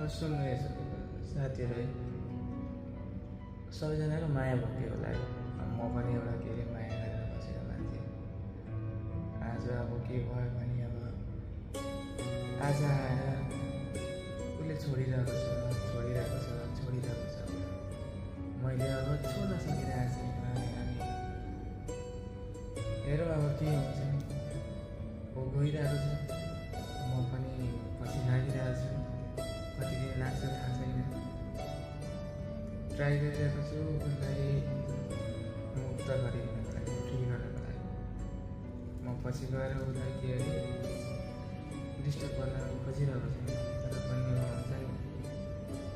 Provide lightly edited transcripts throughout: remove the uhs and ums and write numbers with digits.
सुन्नुहोस् साथीहरू है, सबैजनाको माया भयो होला है। म पनि एउटा के अरे माया गरेर बसेको मान्छे। आज अब के भयो भने अब आज आएर उसले छोडिरहेको छ। मैले अब छोड्न सकिरहेको छु। अनि हेरौँ अब के हुन्छ। ऊ गइरहेको छ, म पनि पछि लागिरहेको छु। कति दिन लाग्छ थाहा छैन। ट्राई गरिरहेको छु उसलाई मुक्त गरिदिनको लागि, फ्री गर्नको लागि। म पछि गएर उसलाई के अरे डिस्टर्ब गर्न खोजिरहेको छु। तर पनि हुन्छ नि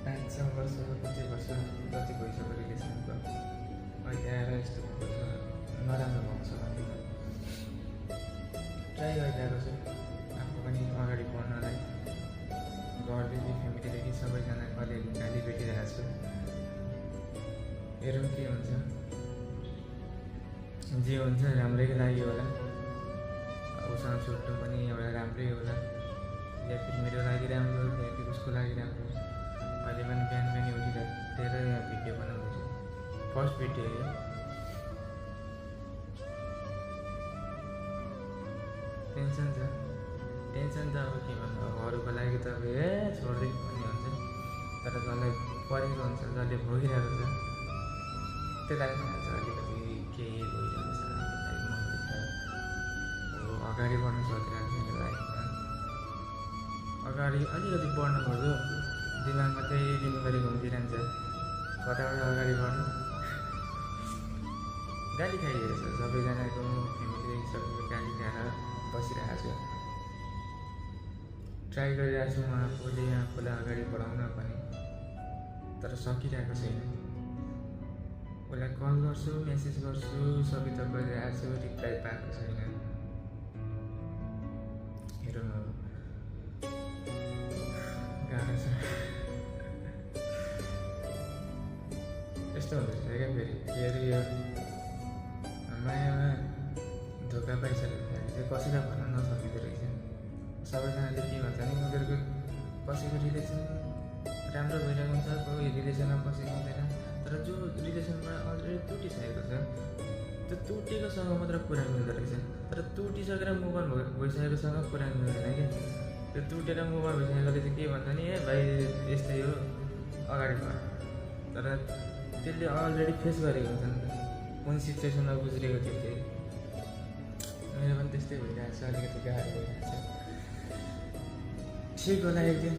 5-6 वर्ष कति वर्ष जति भइसक्यो रिलेसनको, अहिले आएर यस्तो भएको छ, नराम्रो भएको छ भने ट्राई गरिरहेको छु आफू पनि अगाडि बढ्नलाई। घरदेखि फ्यामिलीदेखि सबैजनाको अलिअलि गाली भेटिरहेको छु। हेरौँ के हुन्छ। जे हुन्छ राम्रै लागि होला। उसँग छुट्नु पनि एउटा राम्रै होला, या फिर मेरो लागि राम्रो, या फिर उसको लागि राम्रो। अहिले पनि बिहान उठिरहेर यहाँ भिडियो बनाउँदैछु। फर्स्ट भिडियो हो। टेन्सन त अब के भन्नु, अब अरूको लागि त अब छोड्दै पनि हुन्छ। तर जसलाई परेको हुन्छ, जसले भोगिरहेको छ, त्यसलाई थाहा छ अलिकति केही भइरहेको छ। अगाडि बढ्नु सकिरहेको छैन लाइफमा। अगाडि अलिकति बढ्नु खोज्यो, दिमागमा त्यही दिनभरि घुमिदिरहन्छ। कताबाट अगाडि बढ्नु, गाली खाइरहेको छ सबैजनाको, फ्यामिलीदेखि सबैको गाली खाएर बसिरहेको छु। ट्राई गरिरहेको छु म आफूलाई अगाडि बढाउन पनि, तर सकिरहेको छैन। उसलाई कल गर्छु, मेसेज गर्छु, सबै त गरिरहेको छु, रिप्लाई पाएको छैन। हेरौँ अब, गाह्रो छ। यस्तो हुँदैछ क्या फेरि, के अरे यो मायामा धोका पाइसकेपछि चाहिँ कसैलाई भन्न नसकिँदो रहेछ। सबैजनाले के भन्छ नि, उनीहरूको कसैको रिलेसन राम्रो भइरहेको हुन्छ, कोही रिलेसनमा बसेको हुँदैन। तर जो रिलेसनमा अलरेडी टुटिसकेको छ, त्यो टुटेकोसँग मात्र कुरा मिल्दो रहेछ। तर टुटिसकेर मुभन भइसकेकोसँग कुरा मिल्दैन क्या। त्यो टुटेर मुभन भइसकेकोले चाहिँ के भन्छ नि, भाइ यस्तै हो, अगाडि बढ। तर त्यसले अलरेडी फेस गरेको हुन्छ नि त, कुन सिचुएसनमा गुज्रेको थियो त्यो। मेरो पनि त्यस्तै भइरहेको छ, अलिकति गाह्रो भइरहेको छ। ठिक होला एक दिन।